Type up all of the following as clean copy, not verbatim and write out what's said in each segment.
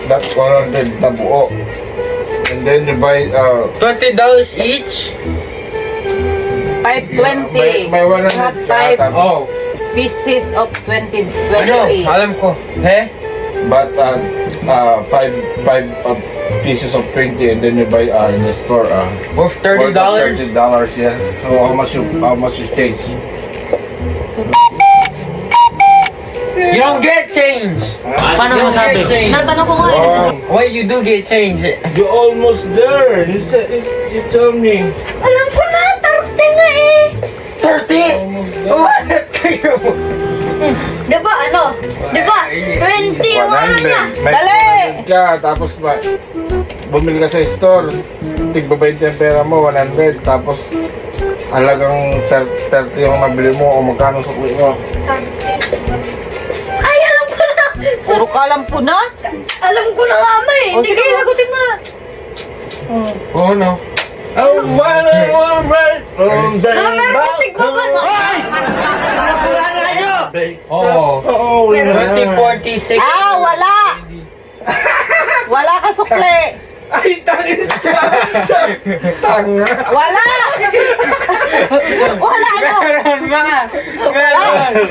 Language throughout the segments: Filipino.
That's 100 na buo. And then you buy $20 each? 520. may 100 Not ka. 5 pieces of 20. Ano? Alam ko. Eh? But five pieces of 20 and then you buy in the store Worth $30? $30, yeah. So how much you change? You don't get change. Paano mo sabi? Natanong ko nga eh. Wait, you do get change. You're almost there. You tell me. Alam ko na, 30 nga eh. 30? What? Diba ano? Diba? 20 yung ano niya. Dali! Ka, tapos bumili ka sa store. Tigba 20 ang pera mo, 100. Tapos halagang 30 yung nabili mo o magkano sa kuwi mo. Ay, alam ko na. Puro ka alam po na. Alam ko na nga ma eh. O sige, lagutin mo na. Oh no. Oh, Meron ka tigbaban. Oh. 20, 40, 60. Ah, wala! Wala ka sukli. ay, tanga. Wala! Wala no! Meron mga.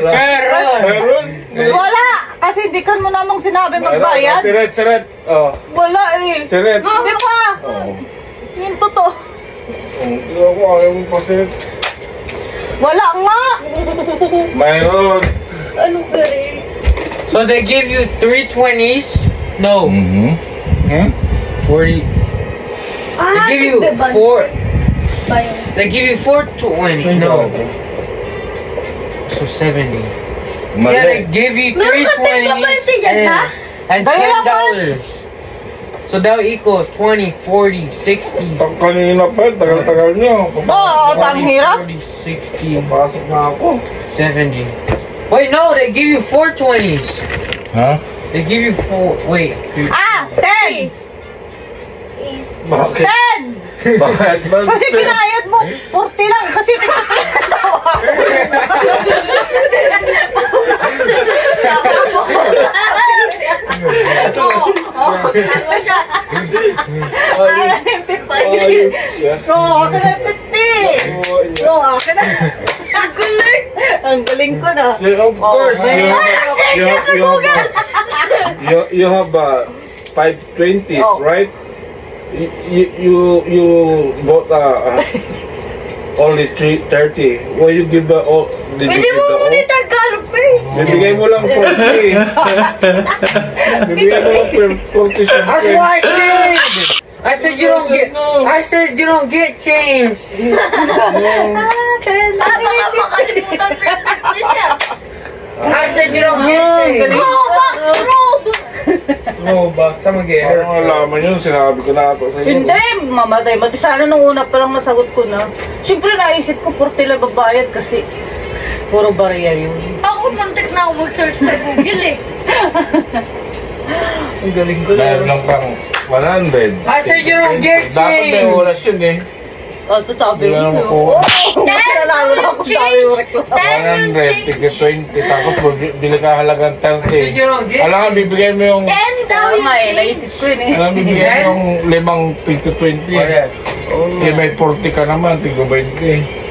Meron. Wala! Kasi hindi ka mo namang sinabi magbayad. Siret. Oh. Wala eh. Siret. Di ba? Oh. Yung totoo. Hindi ako ayaw mo pa siret. Wala nga! Mayroon. Ano ka rin? So they give you 3 20s? No. Hmm? 40. They give you 4. Bayan. They give you 420. No. So 70. Mali. Yeah, they give you 3 Meron ka 20s tigba 20 dyan, ha? and Dahil $10. So that will equal 20, 40, 60. Kanina pa, tagal-tagal nyo. Oo, ang hirap. 40, 60, Pasok na ako. 70. Wait, no, they give you 420s. Ha? They give you 4. Wait. Ah! 10! Bakit? 10! Bakit? Kasi pinayad mo, 40 lang. Kasi Ano siya? Ayun siya. Oo, akin na 50! Oo, akin na. Ang galing. Ang galing ko na. Yeah, of course. You have 520s, Oh. right? You bought only 330. Well, you give the all. Did Pwede you give mo the all? muna Tagalog pa eh. Bibigay mo lang 40. Bibigay mo lang 40. That's what I said. I said you don't get. I said you don't get change. Ah, baka makalimutan mo yung niya. I said you don't get change. Robak! No, but someone get Parang hurt. alaman yun, sinabi ko na ito sa iyo. Hindi, mamatay. Sana nung una pa lang nasagot ko na. Siyempre naisip ko, 40 lang babayad kasi puro barya yun. Ako muntik na ako mag-search sa Google eh. Ang galing ko Meron lang. lang pang 100. I said you don't get Dapat may change. oras yun eh. Tapos sabi Hindi niyo, na makuha. nanalo na ako dami yung reklamo. 100, tiga 20, tapos bili ka halagang I said 30. you don't get. Alam ka, bibigay mo yung... 10 daw Tama eh, yung naisip ko yun eh. Alam, bibigay mo yung limang tiga 20. Eh, may 40 ka naman, tiga 20.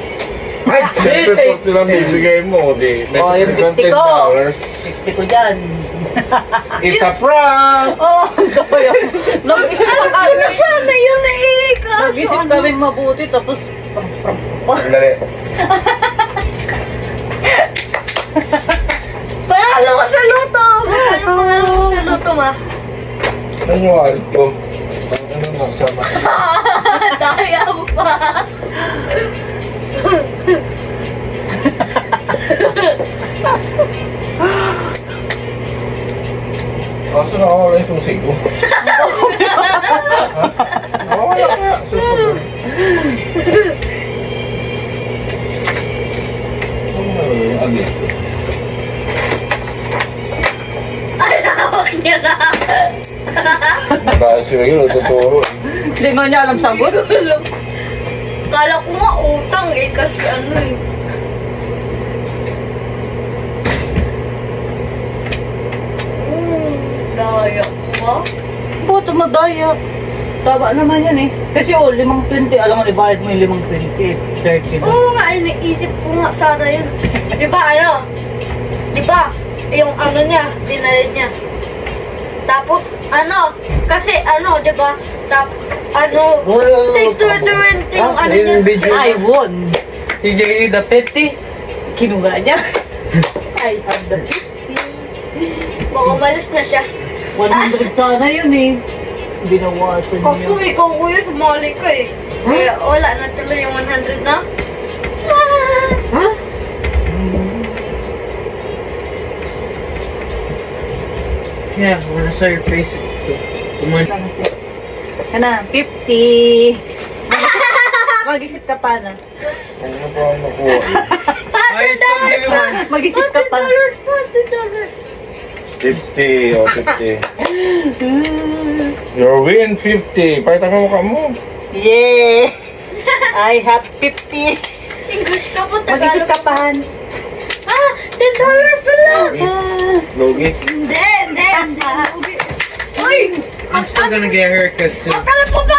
I did say. Siyempre, 40 lang bibigay mo, di. May Oh, yung 50 ko. $10. 50 ko dyan. It's a prank! Oh, gaya. Nag-isip pa Ano kami. sana yun eh? Nag-isip kaming mabuti, tapos... Dali. Panalo ko sa luto! Ano panalo ko sa luto ma? Ano yung wallet ko? Ano na, sama? Daya mo pa! Kaso nakawala yung susi ko. Nakawala kaya. Ano agad? Ay, nawak niya na! Kasi yun, tuturo. Hindi nga niya alam sagot. Kala ko nga utang eh, kasi ano eh. Daya mo ba? ito madaya. Tama naman yan eh. Kasi 5.20. Alam mo, ibayad mo yung 5.20. 30 na. Oo nga, iniisip ko nga sana yun. Di ba, Di ba, yung ano niya, dinayad niya. Tapos, kasi di ba, tapos, say 20 yung ano niya. I won. He gave you the 50? Kinuha niya. I have the 50. Baka malis na siya. 100 sana yun eh. Binawasan Kaso niya. ikaw kuya, sumali ka eh. Kaya wala na tuloy yung 100 na. Huh? Yeah, when I saw your face, come on. Ano, 50. Mag-isip ka pa na. Ano pa ang nakuha? Why you still giving one? Mag-isip ka pa. $40. 50 o 50. Your win 50. Pakita mo mukha mo. Yeah! I have 50. English ka po, Mag-isip Tagalog. ka pa. $10 na lang. Logi. Hindi. Uy! I'm still gonna get a haircut soon. Akala po ba